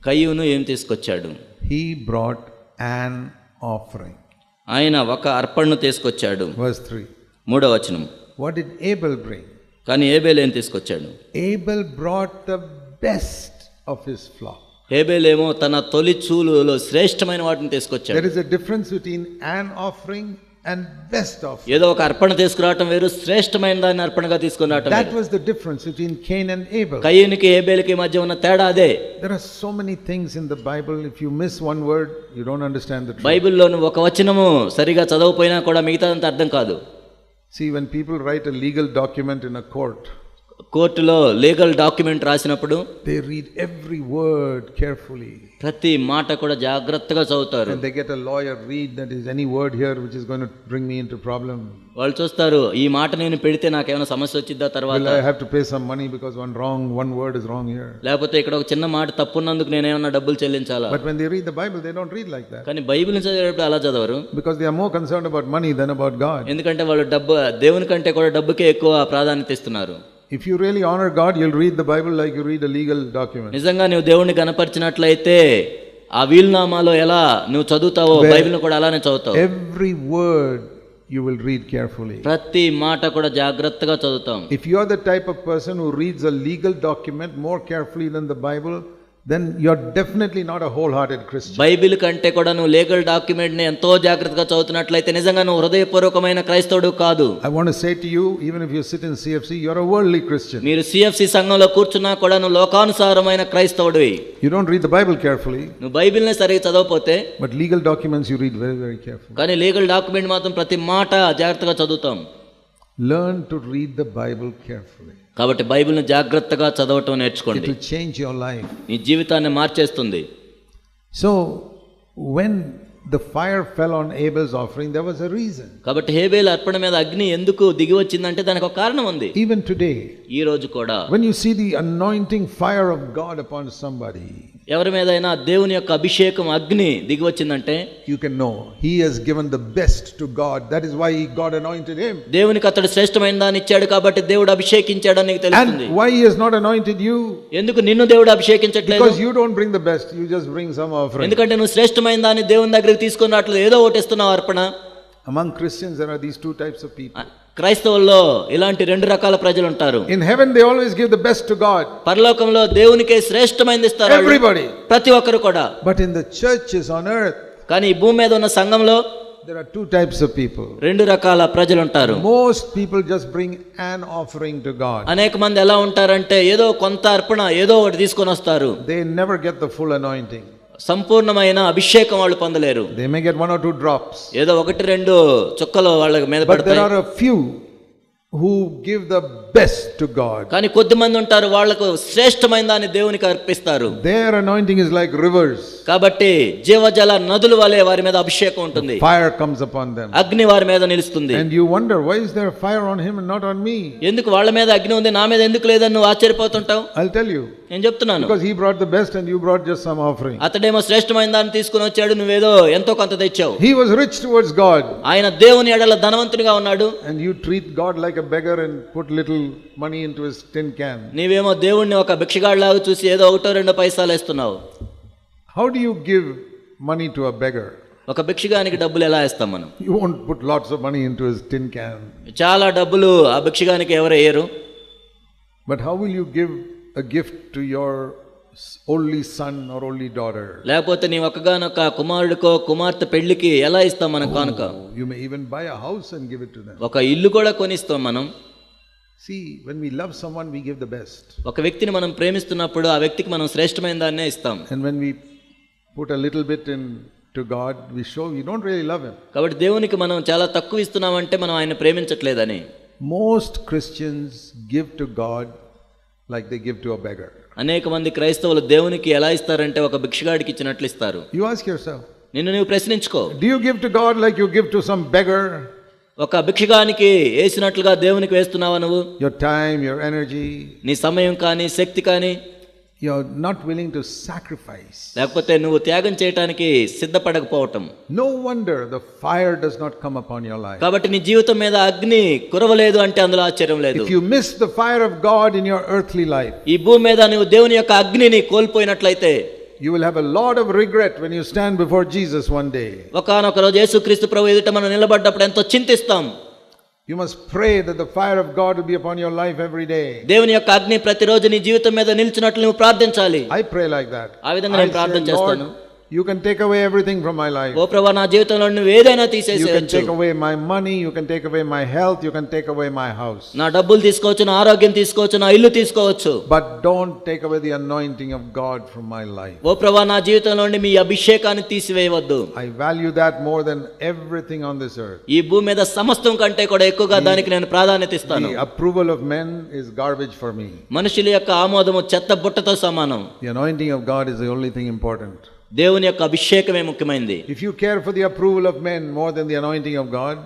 కయ్యూను ఏం తీసుకొచ్చాడు? He brought an offering. ఆయన ఒక అర్పణను తీసుకొచ్చాడు. Verse 3. 3వ వచనం. What did Abel bring? కానీ ఏబేలు ఏం తీసుకొచ్చాడు? Abel brought the best of his flock. ఏబేలేమో తన తొలి చూలులో శ్రేష్టమైన వాటిని తీసుకొచ్చాడు. There is a difference between an offering and best offering. ఏదో ఒక అర్పణ తీసుకురావటం వేరు, శ్రేష్టమైన దాన్ని అర్పణగా తీసుకుని రావటం That వేరు. was the difference between Cain and Abel. కయ్యూనికి ఏబేలుకి మధ్య ఉన్న తేడా అదే. There are so many things in the Bible. If you miss one word, you don't understand the truth. బైబిల్లో నువ్వు ఒక వచనము సరిగా చదవకపోయినా కూడా మిగతాదంతా అర్థం కాదు. See, when people write a legal document in a court, కోర్టులో లీగల్ డాక్యుమెంట్ రాసినప్పుడు they read every word carefully. ప్రతి మాట కూడా జాగ్రత్తగా చదువుతారు. And they get a lawyer read that is any word here which is going to bring me into problem. వాళ్ళు చూస్తారు, ఈ మాట నేను పెడితే నాకేమైనా సమస్య వచ్చిద్దా తర్వాత, Will I have to pay some money because one word is wrong here? లేకపోతే ఇక్కడ ఒక చిన్న మాట తప్పున్నందుకు నేనేమన్నా డబ్బులు చెల్లించాలా? But when they read the Bible, they don't read like that. కానీ బైబిల్ని చదివేటప్పుడు అలా చదవరు. Because they are more concerned about money than about God. ఎందుకంటే వాళ్ళు దేవుని కంటే కూడా డబ్బుకే ఎక్కువ ప్రాధాన్యత ఇస్తున్నారు. If you really honor God, you'll read the Bible like you read a legal document. నిజంగా నువ్వు దేవుణ్ణి గణపరిచినట్లయితే ఆ వీలునామాలో ఎలా నువ్వు చదువుతావో బైబిల్ని కూడా అలానే చదువుతావు. Every word you will read carefully. ప్రతి మాట కూడా జాగ్రత్తగా చదువుతాం. If you are the type of person who reads a legal document more carefully than the Bible, then you're definitely not a wholehearted Christian. Bible కంటే కూడా నువ్వు legal document ని ఎంతో జాగ్రత్తగా చదువుతున్నట్లయితే నిజంగా నువ్వు హృదయపూర్వకమైన క్రైస్తవుడు కాదు. I want to say to you, even if you sit in CFC, you're a worldly Christian. మీరు CFC సంఘంలో కూర్చున్నా కూడా నువ్వు లోకానుసారమైన క్రైస్తవుడివి. You don't read the Bible carefully. నువ్వు బైబిల్ని సరిగ్గా చదవకపోతే, but legal documents you read very, very carefully. కానీ లీగల్ డాక్యుమెంట్ మాత్రం ప్రతి మాట జాగ్రత్తగా చదువుతాం. Learn to read the Bible carefully. కాబట్టి బైబిల్ని జాగ్రత్తగా చదవటం నేర్చుకోండి. It will change your life. నీ జీవితాన్ని మార్చేస్తుంది. So when the fire fell on Abel's offering, there was a reason. కాబట్టి హేబేలు అర్పణ మీద అగ్ని ఎందుకు దిగి వచ్చిందంటే దానికి ఒక కారణం ఉంది. Even today, ఈ రోజు కూడా when you see the anointing fire of God upon somebody, ఎవరి మీదైనా దేవుని యొక్క అభిషేకం అగ్ని దిగి వచ్చిందంటే you can know he has given the best to God. That is why God anointed him. దేవునికి అతడు శ్రేష్టమైన దాన్ని ఇచ్చాడు కాబట్టి దేవుడు అభిషేకించాడని నీకు తెలుస్తుంది. And why he has not anointed you? ఎందుకు నిన్ను దేవుడు అభిషేకించట్లేదు? Because you don't bring the best, you just bring some offering. ఎందుకంటే నువ్వు శ్రేష్టమైన దాన్ని దేవుని దగ్గరికి తీసుకొని రావట్లేదు, ఏదో ఒకటి ఇస్తున్నావు అర్పణ. Among Christians there are these two types of people. క్రైస్తవుల్లో ఇలాంటి రెండు రకాల ప్రజలు ఉంటారు. In heaven they always give the best to God. పరలోకంలో దేవునికే శ్రేష్టమైనది ఇస్తారు everybody, ప్రతి ఒక్కరు కూడా. But in the churches on earth, కానీ ఈ భూమి మీద ఉన్న సంఘంలో there are two types of people. రెండు రకాల ప్రజలు ఉంటారు. Most people just bring an offering to God. అనేక మంది ఎలా ఉంటారంటే ఏదో కొంత అర్పణ ఏదో ఒకటి తీసుకొని వస్తారు. They never get the full anointing. సంపూర్ణమైన అభిషేకం వాళ్ళు పొందలేరు. They may get 1 or 2 drops. ఏదో 1-2 చుక్కలు వాళ్ళ మీద పడతాయి. But there are a few who give the best to God. కానీ కొద్దిమంది ఉంటారు వాళ్ళకు శ్రేష్టమైన దాన్ని దేవునికి అర్పిస్తారు. Their anointing is like rivers. కాబట్టి జీవజల నదుల వలె వారి మీద అభిషేకం ఉంటుంది. Fire comes upon them. అగ్ని వారి మీద నిలుస్తుంది. And you wonder, why is there fire on him and not on me? ఎందుకు వాళ్ళ మీద అగ్ని ఉంది నా మీద ఎందుకు లేదని నువ్వు ఆశ్చర్యపోతుంటావు. I'll tell you. నేను చెప్తున్నాను. Because he brought the best and you brought just some offering. అతడేమో శ్రేష్టమైన దాన్ని తీసుకొని వచ్చాడు, నువ్వేదో ఎంతో కొంత తెచ్చావు. He was rich towards God. ఆయన దేవుని ఎడల ధనవంతునిగా ఉన్నాడు. And you treat God like a beggar and put little money into his tin can. నీవేమో దేవుణ్ణి ఒక భిక్షగాడిలాగా చూసి ఏదో 1-2 పైసలు ఇస్తున్నావు. How do you give money to a beggar? ఒక భిక్షగానికి డబ్బులు ఎలా ఇస్తాం మనం? You won't put lots of money into his tin can. చాలా డబ్బులు ఆ భిక్షగానికి ఎవరు వేయరు. But how will you give a gift to your only son or only daughter? లేకపోతే నీ ఒక్కగానొక్క కుమారుడికో కుమార్తె పెళ్లికి ఎలా ఇస్తాం మనం కానుక? You may even buy a house and give it to them. ఒక ఇల్లు కూడా కొనిస్తాం మనం. See, when we love someone, we give the best. ఒక వ్యక్తిని మనం ప్రేమిస్తున్నప్పుడు ఆ వ్యక్తికి మనం శ్రేష్టమైన దాన్నే ఇస్తాం. And when we put a little bit in to God, we show we don't really love him. కాబట్టి దేవునికి మనం చాలా తక్కువ ఇస్తున్నామంటే మనం ఆయన ప్రేమించట్లేదని. Most Christians give to God like they give to a beggar. అనేక మంది క్రైస్తవులు దేవునికి ఎలా ఇస్తారంటే ఒక భిక్షగాడికి ఇచ్చినట్లు ఇస్తారు. You ask yourself, నిన్ను నువ్వు ప్రశ్నించుకో. do you give to God like you give to some beggar? ఒక భిక్షగానికి వేసినట్లుగా దేవునికి వేస్తున్నావా నువ్వు? Your time, your energy, నీ సమయం కానీ శక్తి కానీ you're not willing to sacrifice. లేకపోతే నువ్వు త్యాగం చేయడానికి సిద్ధపడకపోవటం. No wonder the fire does not come upon your life. కాబట్టి నీ జీవితం మీద అగ్ని కురవలేదు అంటే అందులో ఆశ్చర్యం లేదు. If you miss the fire of God in your earthly life, ఈ భూమి మీద నువ్వు దేవుని యొక్క అగ్నిని కోల్పోయినట్లయితే, You will have a lot of regret when you stand before Jesus one day. ఒకానొక రోజు యేసుక్రీస్తు ప్రభు ఎదుట మనం నిలబడ్డప్పుడు ఎంతో చింతిస్తాం. You must pray that the fire of God will be upon your life every day. దేవుని యొక్క అగ్ని ప్రతిరోజు నీ జీవితం మీద నిలిచినట్లు నువ్వు ప్రార్థించాలి. I pray like that. ఆ విధంగా నేను ప్రార్థన చేస్తాను. You can take away everything from my life. ఓ ప్రభువా, నా జీవితంలో నువ్వు ఏదైనా You can తీసేసేయచ్చు. take away my money, you can take away my health, you can take away my house. నా డబ్బులు తీసుకోవచ్చు, నా ఆరోగ్యం తీసుకోవచ్చు, నా ఇల్లు తీసుకోవచ్చు. But don't take away the anointing of God from my life. ఓ ప్రభువా, నా జీవితంలో నుండి మీ అభిషేకాన్ని తీసివేయవద్దు. I value that more than everything on this earth. ఈ భూమి మీద సమస్తం కంటే కూడా ఎక్కువగా దానికి నేను ప్రాధాన్యత ఇస్తాను. The approval of men is garbage for me. మనుషుల యొక్క ఆమోదము చెత్త బుట్టతో సమానం. The anointing of God is the only thing important. దేవుని యొక్క అభిషేకమే ముఖ్యమైనది. If you care for the approval of men more than the anointing of God,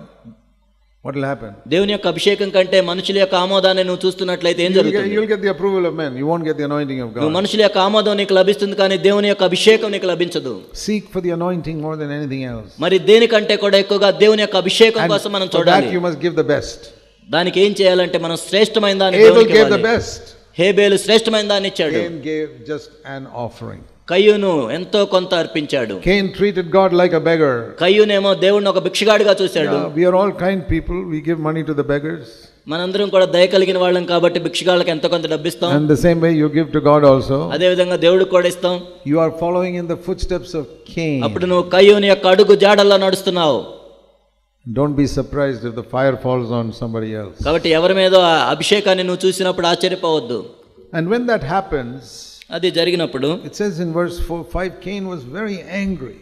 what will happen? దేవుని యొక్క అభిషేకం కంటే మనుషుల యొక్క ఆమోదాన్ని నువ్వు చూస్తున్నట్లయితే ఏం జరుగుతుంది? You'll get the approval of men, you won't get the anointing of నువ్వు God. మనుషుల యొక్క ఆమోదం నీకు లభిస్తుంది, కానీ దేవుని యొక్క అభిషేకం నీకు లభించదు. Seek for the anointing more than anything else. మరి దేనికంటే కూడా ఎక్కువగా దేవుని యొక్క అభిషేకం కోసం మనం For చూడాలి. that you must give the best. దానికి ఏం చేయాలంటే మనం శ్రేష్టమైన దాన్ని Abel దేవునికి gave the ఇవ్వాలి. best. హేబేలు శ్రేష్టమైన దాన్ని ఇచ్చాడు. Cain gave just an offering. కయ్యూను ఎంతో కొంత అర్పించాడు. Cain treated God like a beggar. కయ్యూనేమో దేవుడిని ఒక భిక్షగాడిగా చూశాడు. Yeah, we are all kind people. We give money to the beggars. మనందరం కూడా దయ కలిగిన వాళ్ళం కాబట్టి భిక్షగాళ్ళకి ఎంతో కొంత డబ్బిస్తాం. And the same way you give to God also. అదే విధంగా దేవుడికి కూడా ఇస్తాం. You are following in the footsteps of Cain. అప్పుడు నువ్వు కయ్యూని యొక్క అడుగు జాడల్లో నడుస్తున్నావు. Don't be surprised if the fire falls on somebody else. కాబట్టి ఎవరి మీద అభిషేకాన్ని నువ్వు చూసినప్పుడు ఆశ్చర్యపోవద్దు. And when that happens, అది జరిగినప్పుడు it says in verse 5, Cain was very angry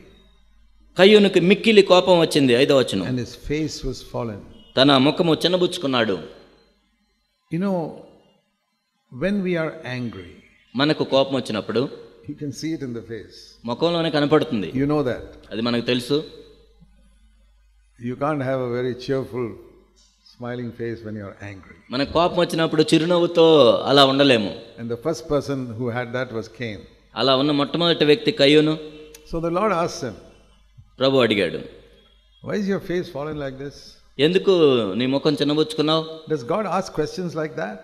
కయ్యూనుకి మిక్కిలి కోపం వచ్చింది. 5వ వచనం. and his face was fallen. తన ముఖము చిన్నబుచ్చుకున్నాడు. You know, when we are angry, మనకు కోపం వచ్చినప్పుడు you can see it in the face. ముఖంలోనే కనపడుతుంది. You know that. అది మనకు తెలుసు. You can't have a very cheerful smiling face when you are angry. మనకు కోపం వచ్చినప్పుడు చిరునవ్వుతో అలా ఉండలేము. And the first person who had that was Cain. అలా ఉన్న మొట్టమొదటి వ్యక్తి కయ్యూను. So the Lord asked him, ప్రభు అడిగాడు, why is your face fallen like this? ఎందుకు నీ ముఖం చిన్నబుచ్చుకున్నావు? Does God ask questions like that?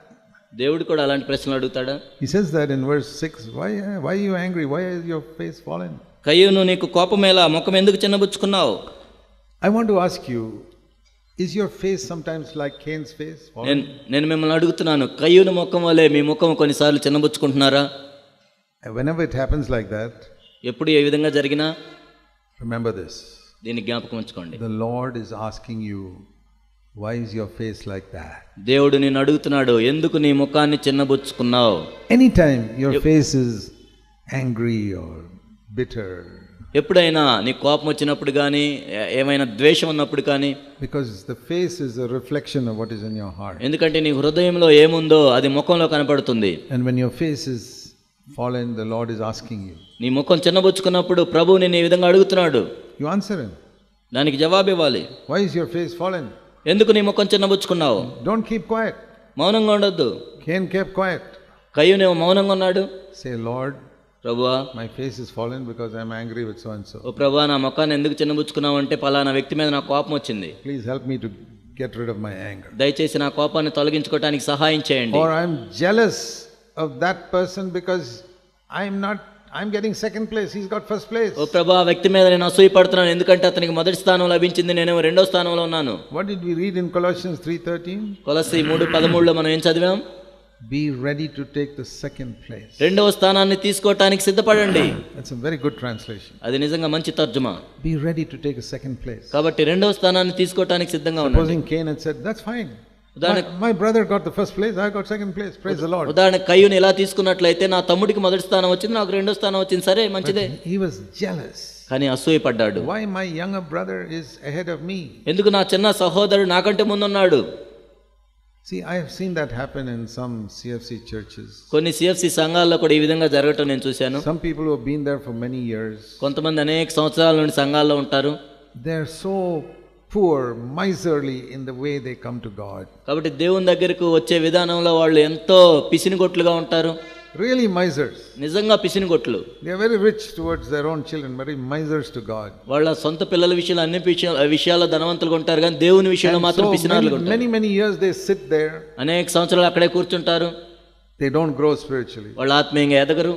దేవుడు కూడా అలాంటి ప్రశ్నలు అడుగుతాడా? He says that in verse 6, why are you angry? Why is your face fallen? కయ్యూను, నీకు కోపమేలా, ముఖం ఎందుకు చిన్నబుచ్చుకున్నావు? I want to ask you, is your face sometimes like Cain's face? నేను మిమ్మల్ని అడుగుతున్నాను, కయ్యూను ముఖం వలె మీ ముఖం కొన్నిసార్లు చిన్నబుచ్చుకుంటున్నారా? Whenever it happens like that, ఎప్పుడు ఏ విధంగా జరిగినా remember this. దీన్ని జ్ఞాపకం ఉంచుకోండి. The Lord is asking you, why is your face like that? దేవుడు నిన్ను అడుగుతున్నాడు, ఎందుకు నీ ముఖాన్ని చిన్నబుచ్చుకున్నావు? Anytime your face is angry or bitter, ఎప్పుడైనా నీ కోపం వచ్చినప్పుడు కానీ, ఏమైనా ద్వేషం ఉన్నప్పుడు కానీ, because the face is a reflection of what is in your heart. ఎందుకంటే నీ హృదయంలో ఏముందో అది ముఖంలో కనపడుతుంది. And when your face is fallen, the Lord is asking you. నీ ముఖం చిన్నబుచ్చుకున్నప్పుడు ప్రభువు నిన్ను ఈ విధంగా అడుగుతున్నాడు. You answer him. దానికి జవాబు ఇవ్వాలి. Why is your face fallen? ఎందుకు నీ ముఖం చిన్నబుచ్చుకున్నావు? Don't keep quiet. మౌనంగా ఉండొద్దు. Cain kept quiet. కయ్యూనేమో మౌనంగా ఉన్నాడు. Say, Lord, ప్రభువా, my face is fallen because I am angry with so and so. ఓ ప్రభువా, నా ముఖాన్ని ఎందుకు చిన్నబుచ్చుకున్నావు అంటే పలానా వ్యక్తి మీద నాకు కోపం వచ్చింది. Please help me to get rid of my anger. దయచేసి నా కోపాన్ని తొలగించుకోవడానికి సహాయం చేయండి. Or I am jealous of that person because I'm getting second place, he's got first place. ఓ ప్రభువా, వ్యక్తి మీద నేను అసూయపడుతున్నాను, ఎందుకంటే అతనికి మొదటి స్థానం లభించింది, నేనేమో రెండో స్థానంలో ఉన్నాను. What did we read in Colossians 3:13? కొలస్సీ 3:13లో మనం ఏం చదివాం? Be ready to take the second place. రెండవ స్థానాన్ని తీసుకోవటానికి సిద్ధపడండి. That's a very good translation. అది నిజంగా మంచి తర్జుమా. Be ready to take a second place. కాబట్టి రెండవ స్థానాన్ని తీసుకోవటానికి సిద్ధంగా ఉండండి. Supposing Cain had said, that's fine. My brother got the first place, I got second place. Praise the Lord. ఉదాహరణ కయ్యూని ఎలా తీసుకున్నట్లయితే, నా తమ్ముడికి మొదటి స్థానం వచ్చింది, నాకు రెండో స్థానం వచ్చింది, సరే మంచిదే. He was jealous. కానీ అసూయపడ్డాడు. Why my younger brother is ahead of me? ఎందుకు నా చిన్న సహోదరుడు నాకంటే ముందున్నాడు? See, I have seen that happen in some CFC churches. కొన్ని సిఎఫ్సి సంఘాల్లో కూడా ఈ విధంగా జరగటం నేను చూశాను. Some people who have been there for many years. కొంతమంది అనేక సంవత్సరాల నుండి సంఘాల్లో ఉంటారు. They are so poor, miserly in the way they come to God. కాబట్టి దేవుని దగ్గరకు వచ్చే విధానంలో వాళ్ళు ఎంతో పిసినిగొట్లుగా ఉంటారు. Really misers. నిజంగా పిసినిగొట్లు. They are very rich towards their own children, very misers to God. వాళ్ళ సొంత పిల్లల విషయాలు అన్ని విషయాల్లో ధనవంతులుగా ఉంటారు, కానీ దేవుని విషయంలో మాత్రం పిసినారులుగా ఉంటారు. Many years they sit there. అనేక సంవత్సరాలు అక్కడే కూర్చుంటారు. They don't grow spiritually. వాళ్ళు ఆత్మీయంగా ఎదగరు.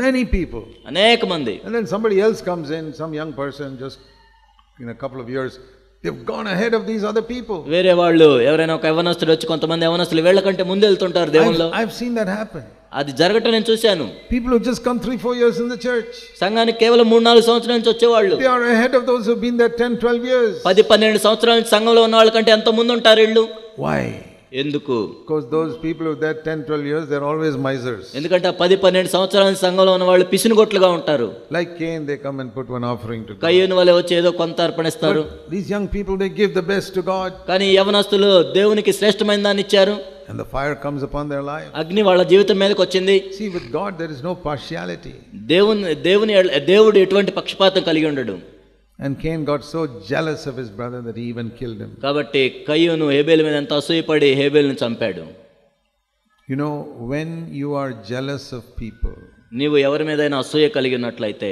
Many people. అనేక మంది. And then somebody else comes in, some young person, just in a couple of years, they've gone ahead of these other people. వేరే వాళ్ళు ఎవరైనా ఒక యవనస్తుడు వచ్చి కొంతమంది యవనస్తులు వీళ్ళకంటే ముందు వెళ్తుంటారు దేవుల్లో. I've seen that happen. అది జరగటం నేను చూశాను. People who just come 3-4 years in the church. సంఘానికి కేవలం 3-4 సంవత్సరాల నుంచి వచ్చేవాళ్ళు. They are ahead of those who've been there 10-12 years. 10-12 సంవత్సరాల నుంచి సంఘంలో ఉన్న వాళ్ళకంటే ఎంతో ముందు ఉంటారు వీళ్ళు. Why? ఎందుకు? Because those people who are there 10-12 years, they're always misers. ఎందుకంటే 10-12 సంవత్సరాల నుంచి సంఘంలో ఉన్న వాళ్ళు పిసినుగొట్లుగా ఉంటారు. Like Cain, they come and put one offering to God. కయ్యూను వలె వచ్చి ఏదో కొంత అర్పణిస్తారు. These young people, they give the best to God. కానీ యవనస్తులు దేవునికి శ్రేష్టమైన దాన్ని ఇచ్చారు. And the fire comes upon their life. అగ్ని వాళ్ళ జీవితం మీదకి వచ్చింది. See, with God there is no partiality. దేవుడు ఎటువంటి పక్షపాతం కలిగి ఉండడు. And Cain got so jealous of his brother that he even killed him. కాబట్టి కయ్యూను హేబేలు మీద ఎంత అసూయపడి హేబేలును చంపాడు. You know, when you are jealous of people, నీవు ఎవరి మీదైనా అసూయ కలిగి ఉన్నట్లయితే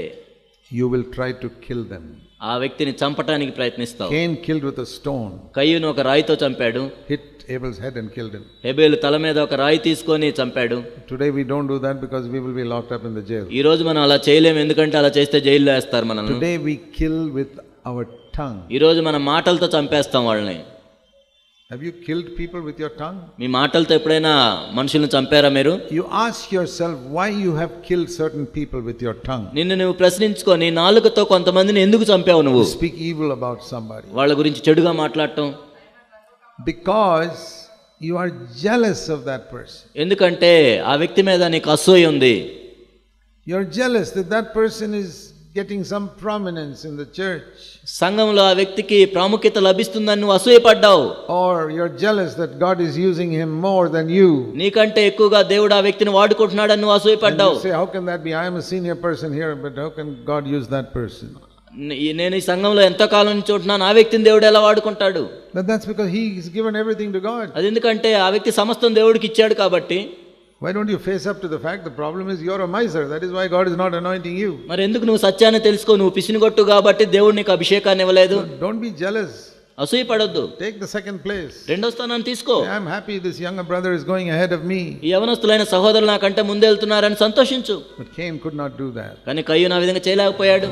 you will try to kill them. ఆ వ్యక్తిని చంపటానికి ప్రయత్నిస్తావు. Cain killed with a stone. కయ్యూను ఒక రాయితో చంపాడు. Hit Abel's head and killed him. హేబేలు తల మీద ఒక రాయి తీసుకొని చంపాడు. Today we don't do that because we will be locked up in the jail. ఈ రోజు మనం అలా చేయలేము, ఎందుకంటే అలా చేస్తే జైల్లో వేస్తారు మనల్ని. Today we kill with our tongue. ఈ రోజు మన మాటలతో చంపేస్తాం వాళ్ళని. Have you killed people with your tongue? మీ మాటలతో ఎప్పుడైనా మనుషులను చంపారా మీరు? You ask yourself why you have killed certain people with your tongue. నిన్ను నువ్వు ప్రశ్నించుకొని నాలుకతో కొంతమందిని ఎందుకు చంపావు నువ్వు? Speak evil about somebody. వాళ్ళ గురించి చెడుగా మాట్లాడటం. Because you are jealous of that person. ఎందుకంటే ఆ వ్యక్తి మీద నీకు అసూయ ఉంది. You are jealous that that person is getting some prominence in the church. సంఘంలో ఆ వ్యక్తికి ప్రాముఖ్యత లభిస్తుందని నువ్వు అసూయపడ్డావు. Or you are jealous that God is using him more than you. నీకంటే ఎక్కువగా దేవుడు ఆ వ్యక్తిని వాడుకుంటున్నాడని నువ్వు అసూయపడ్డావు. You say, how can that be? I am a senior person here, but how can God use that person? నేను ఈ సంఘంలో ఎంతో కాలం నుంచి ఉంటున్నాను, ఆ వ్యక్తిని దేవుడు ఎలా వాడుకుంటాడు? That's because he has given everything to God. అది ఎందుకంటే ఆ వ్యక్తి సమస్తం దేవుడికి ఇచ్చాడు కాబట్టి. Why don't you face up to the fact the problem is you're a miser? That is why God is not anointing you. మరి ఎందుకు నువ్వు సత్యాన్ని తెలుసుకో? నువ్వు పిసినిగొట్టు కాబట్టి దేవుడు నీకు అభిషేకాన్ని ఇవ్వలేదు. Don't be jealous. అసూయపడొద్దు. Take the second place. రెండో స్థానాన్ని తీసుకో. I am happy this younger brother is going ahead of me. ఈ యవనస్తులైన సహోదరులు నాకంటే ముందు వెళ్తున్నారని సంతోషించు. But Cain could not do that. కానీ కయ్యూను ఆ విధంగా చేయలేకపోయాడు.